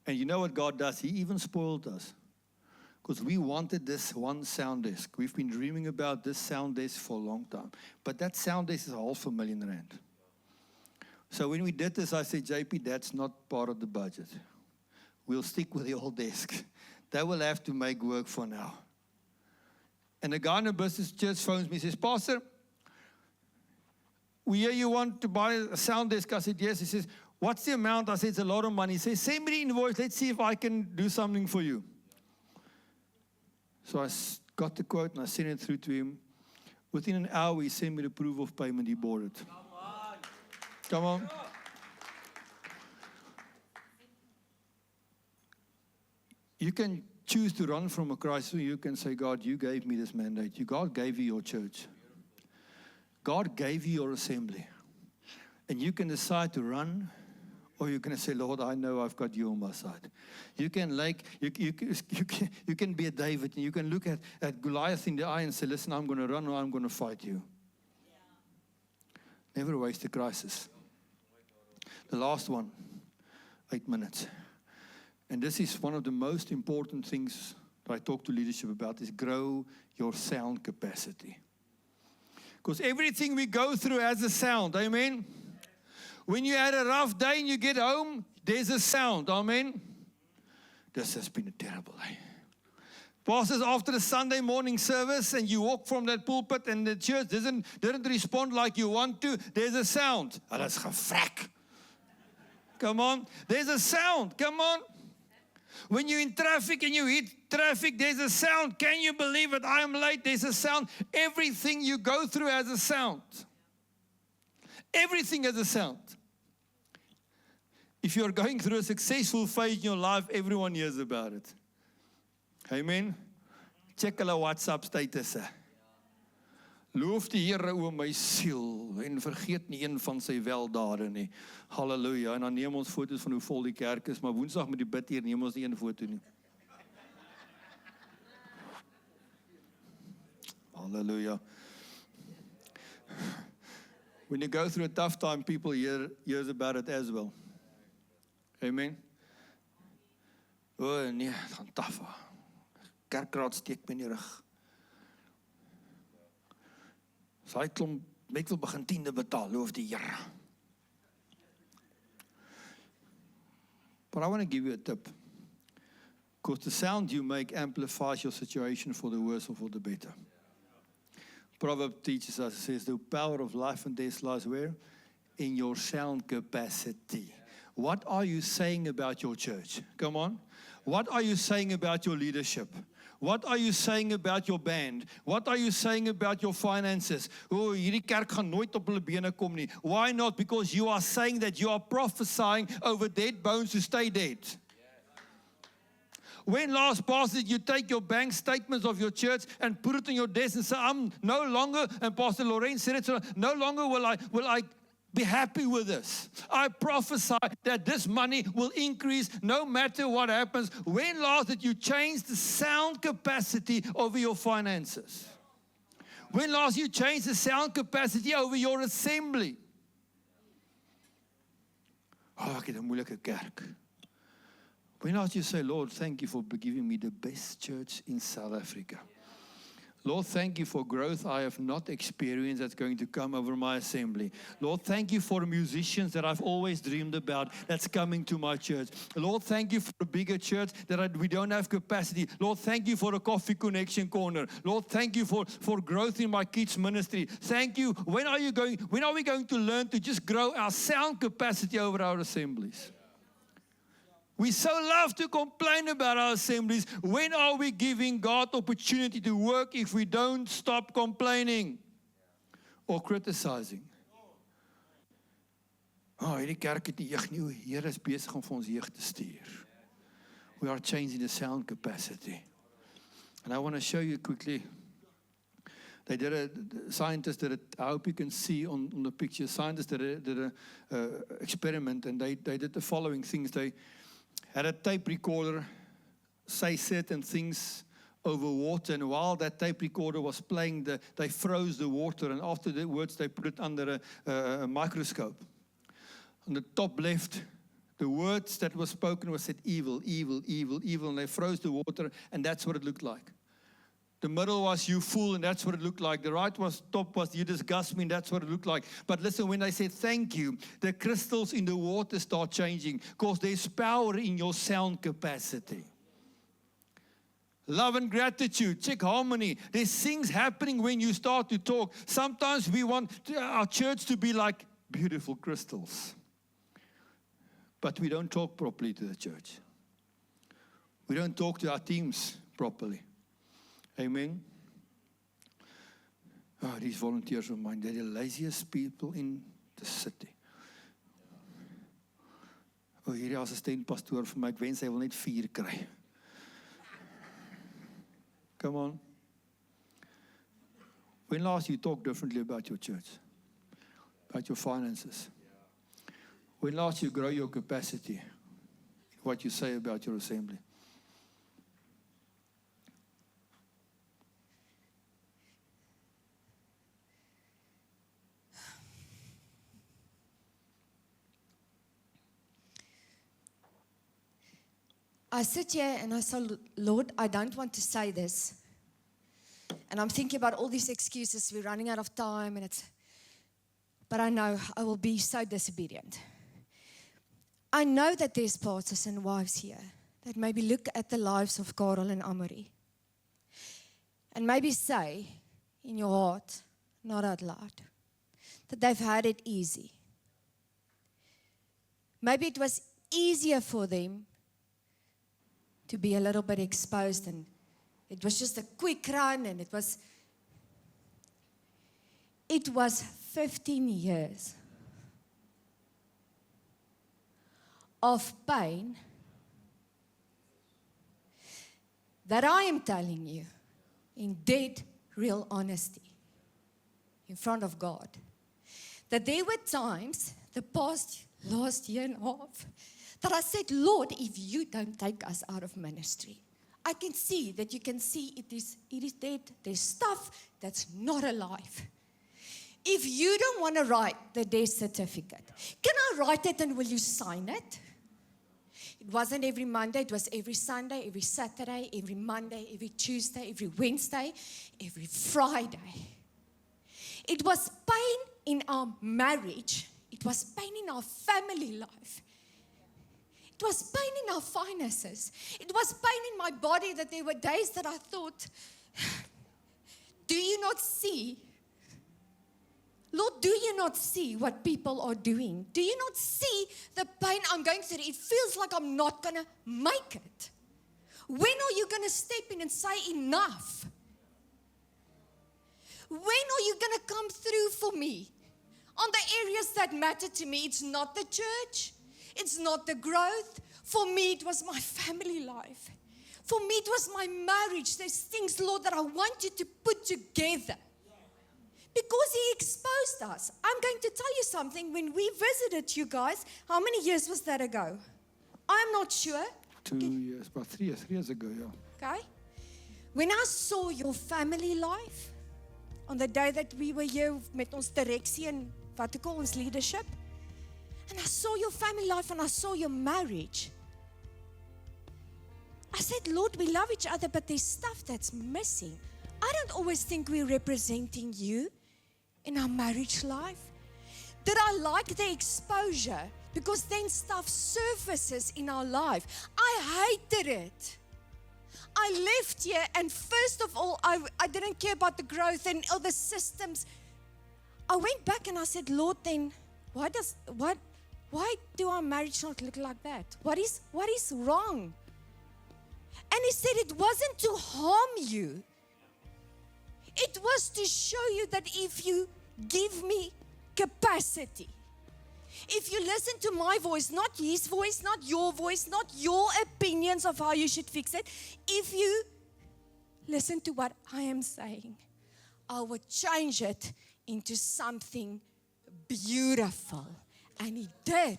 And you know what God does? He even spoiled us. Because we wanted this one sound desk. We've been dreaming about this sound desk for a long time. But that sound desk is 500,000 rand. So when we did this, I said, JP, that's not part of the budget. We'll stick with the old desk. That will have to make work for now. And the guy in the business church phones me and says, Pastor, we hear you want to buy a sound desk. I said, yes. He says, what's the amount? I said, it's a lot of money. He says, send me the invoice. Let's see if I can do something for you. So I got the quote and I sent it through to him. Within an hour, he sent me the proof of payment. He bought it. Come on. You can choose to run from a crisis, or you can say, God, you gave me this mandate. God gave you your church. God gave you your assembly. And you can decide to run, or you can say, Lord, I know I've got you on my side. You can you can be a David, and you can look at Goliath in the eye and say, listen, I'm going to run or I'm going to fight you. Never waste a crisis. The last one, 8 minutes. And this is one of the most important things that I talk to leadership about, is grow your sound capacity. Because everything we go through has a sound, amen? When you had a rough day and you get home, there's a sound, amen? This has been a terrible day. Pastors, after the Sunday morning service and you walk from that pulpit and the church didn't respond like you want to, there's a sound. That's gefrak. Come on. There's a sound. Come on. When you're in traffic and you hit traffic, there's a sound. Can you believe it? I am late. There's a sound. Everything you go through has a sound. Everything has a sound. If you're going through a successful phase in your life, everyone hears about it. Amen. Check hulle WhatsApp status. Loof die Here o my siel en vergeet nie een van sy weldade nie. Halleluja. En dan neem ons foto's van hoe vol die kerk is, maar Woensdag met die bid hier neem ons nie een foto nie. Halleluja. When you go through a tough time, people hears about it as well. Amen. Oh nee, het gaan taaf. Kerkraad steek my in die rug. So hy klomp net wil begin 10de betaal, loof die Here. But I want to give you a tip. Because the sound you make amplifies your situation for the worse or for the better. Proverbs teaches us, it says, the power of life and death lies where? In your sound capacity. What are you saying about your church? Come on. What are you saying about your leadership? What are you saying about your band? What are you saying about your finances? Oh, hierdie kerk gaan nooit op hulle bene kom nie. Why not? Because you are saying that you are prophesying over dead bones to stay dead. When last, Pastor, did you take your bank statements of your church and put it on your desk and say, I'm no longer, and Pastor Lorraine said it, so no longer will I be happy with this. I prophesy that this money will increase no matter what happens. When last did you change the sound capacity over your finances? When last you changed the sound capacity over your assembly? Oh, ek het 'n moeilike kerk. When last you say, Lord, thank you for giving me the best church in South Africa. Lord, thank you for growth I have not experienced that's going to come over my assembly. Lord, thank you for musicians that I've always dreamed about that's coming to my church. Lord, thank you for a bigger church that we don't have capacity. Lord, thank you for a coffee connection corner. Lord, thank you for growth in my kids' ministry. Thank you. When are we going to learn to just grow our sound capacity over our assemblies? We so love to complain about our assemblies. When are we giving God opportunity to work if we don't stop complaining or criticizing? Oh, hierdie kerk het nie jeug nie. O, Here is besig om vir ons jeug te stuur. We are changing the sound capacity. And I want to show you quickly. Scientists did it. I hope you can see on the picture. Scientists did an experiment, and they did the following things. They had a tape recorder say certain things over water, and while that tape recorder was playing, they froze the water, and after the words, they put it under a microscope. On the top left, the words that were spoken was said, evil, evil, evil, evil, and they froze the water, and that's what it looked like. The middle was, you fool, and that's what it looked like. The right top was, you disgust me, and that's what it looked like. But listen, when they say thank you, the crystals in the water start changing because there's power in your sound capacity. Love and gratitude, check harmony. There's things happening when you start to talk. Sometimes we want our church to be like beautiful crystals. But we don't talk properly to the church. We don't talk to our teams properly. Amen. Oh, these volunteers of mine, they're the laziest people in the city. Oh, hierdie assistent-pastoor vir my, ek wens hy wil net 4 kry. Come on. When last you talked differently about your church? About your finances? When last you grow your capacity? What you say about your assembly? I sit here and I say, Lord, I don't want to say this. And I'm thinking about all these excuses. We're running out of time. But I know I will be so disobedient. I know that there's pastors and wives here that maybe look at the lives of Karel and Amory and maybe say in your heart, not out loud, that they've had it easy. Maybe it was easier for them to be a little bit exposed, and it was just a quick run, and it was 15 years of pain that I am telling you in dead, real honesty in front of God, that there were times the last year and a half that I said, Lord, if you don't take us out of ministry, I can see that you can see it is dead. There's stuff that's not alive. If you don't want to write the death certificate, can I write it and will you sign it? It wasn't every Monday, it was every Sunday, every Saturday, every Monday, every Tuesday, every Wednesday, every Friday. It was pain in our marriage. It was pain in our family life. It was pain in our finances. It was pain in my body that there were days that I thought, do you not see? Lord, do you not see what people are doing? Do you not see the pain I'm going through? It feels like I'm not going to make it. When are you going to step in and say enough? When are you going to come through for me? On the areas that matter to me, it's not the church. It's not the growth. For me, it was my family life. For me, it was my marriage. There's things, Lord, that I want you to put together. Because He exposed us. I'm going to tell you something. When we visited you guys, how many years was that ago? I'm not sure. 2 years, about 3 years ago, yeah. Okay? When I saw your family life, on the day that we were here met ons direksie en wat ek ons leadership, and I saw your family life and I saw your marriage, I said, Lord, we love each other, but there's stuff that's missing. I don't always think we're representing you in our marriage life. Did I like the exposure? Because then stuff surfaces in our life. I hated it. I left here, and first of all, I didn't care about the growth and all the systems. I went back and I said, Lord, then why do our marriage not look like that? What is wrong? And he said it wasn't to harm you. It was to show you that if you give me capacity, if you listen to my voice, not his voice, not your voice, not your opinions of how you should fix it, if you listen to what I am saying, I will change it into something beautiful. And he did.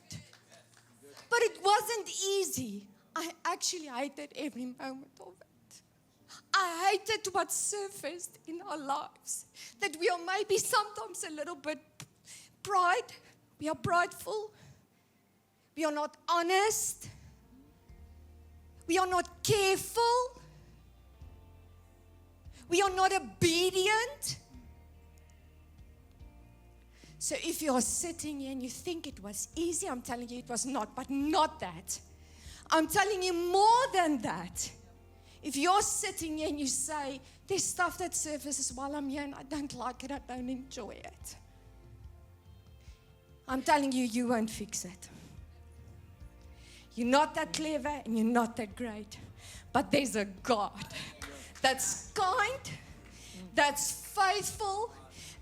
But it wasn't easy. I actually hated every moment of it. I hated what surfaced in our lives. That we are maybe sometimes a little bit we are prideful. We are not honest. We are not careful. We are not obedient. So if you are sitting here and you think it was easy, I'm telling you it was not, but not that. I'm telling you more than that. If you're sitting here and you say, there's stuff that surfaces while I'm here and I don't like it, I don't enjoy it. I'm telling you, you won't fix it. You're not that clever and you're not that great. But there's a God that's kind, that's faithful,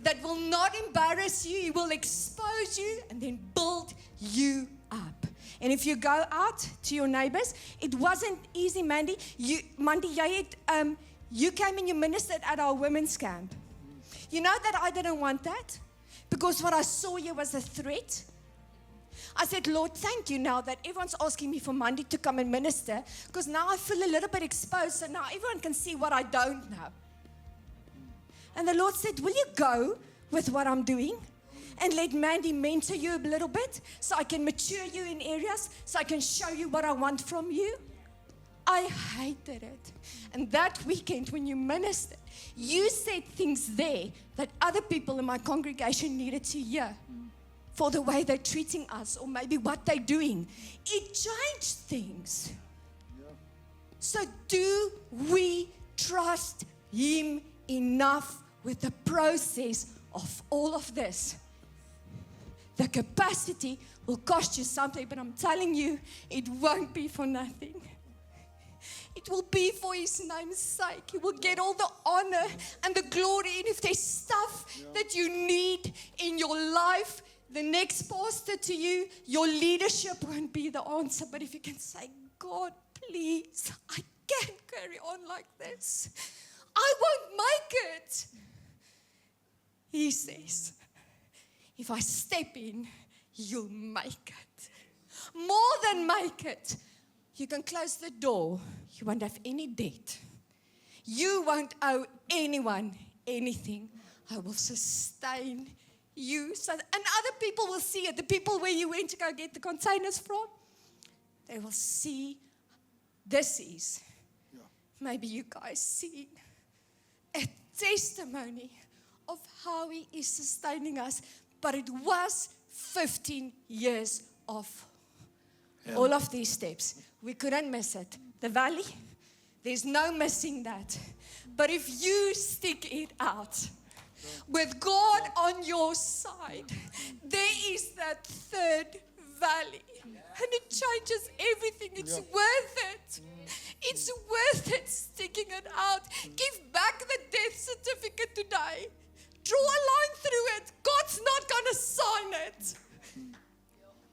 that will not embarrass you. He will expose you and then build you up. And if you go out to your neighbors, it wasn't easy, Mandy. You came and you ministered at our women's camp. You know that I didn't want that? Because what I saw here was a threat. I said, Lord, thank you now that everyone's asking me for Monday to come and minister, because now I feel a little bit exposed, so now everyone can see what I don't know. And the Lord said, will you go with what I'm doing and let Mandy mentor you a little bit so I can mature you in areas, so I can show you what I want from you? I hated it. And that weekend when you ministered, you said things there that other people in my congregation needed to hear for the way they're treating us or maybe what they're doing. It changed things. So do we trust Him enough with the process of all of this? The capacity will cost you something, but I'm telling you, it won't be for nothing. It will be for His name's sake. He will get all the honor and the glory. And if there's stuff that you need in your life, the next pastor to you, your leadership won't be the answer. But if you can say, God, please, I can't carry on like this. I won't make it. He says, if I step in, you'll make it. More than make it. You can close the door. You won't have any debt. You won't owe anyone anything. I will sustain you. And other people will see it. The people where you went to go get the containers from, they will see this is. Maybe you guys see a testimony of how He is sustaining us. But it was 15 years of all of these steps. We couldn't miss it. The valley, there's no missing that. But if you stick it out with God on your side, there is that third valley. And it changes everything. It's worth it. It's worth it sticking it out. Give back the death certificate today. Draw a line through it. God's not going to sign it.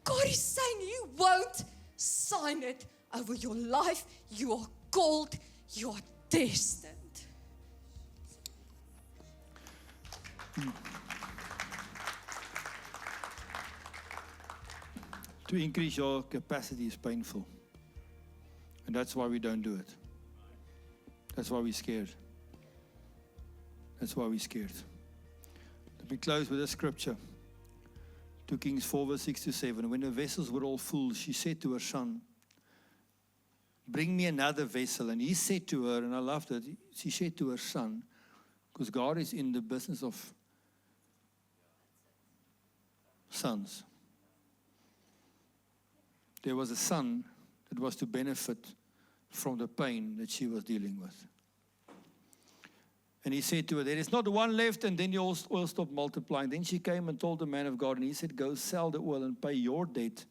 God is saying you won't sign it over your life. You are called. You are destined. To increase your capacity is painful. And that's why we don't do it. That's why we're scared. That's why we're scared. Let me close with a scripture. 2 Kings 4 verse 6 to 7. When the vessels were all full, she said to her son, bring me another vessel. And he said to her, and I loved it, she said to her son, Because God is in the business of sons. There was a son that was to benefit from the pain that she was dealing with. And he said to her, there is not one left, and then the oil stopped multiplying. Then she came and told the man of God, and he said, go sell the oil and pay your debt,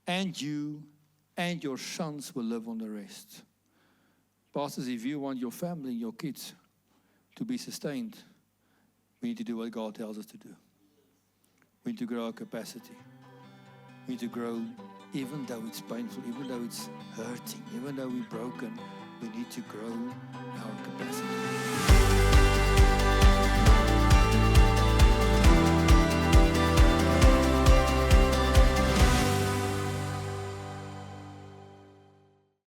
and you and your sons will live on the rest. Pastors, if you want your family and your kids to be sustained, we need to do what God tells us to do. We need to grow our capacity. We need to grow even though it's painful, even though it's hurting, even though we're broken. We need to grow our capacity.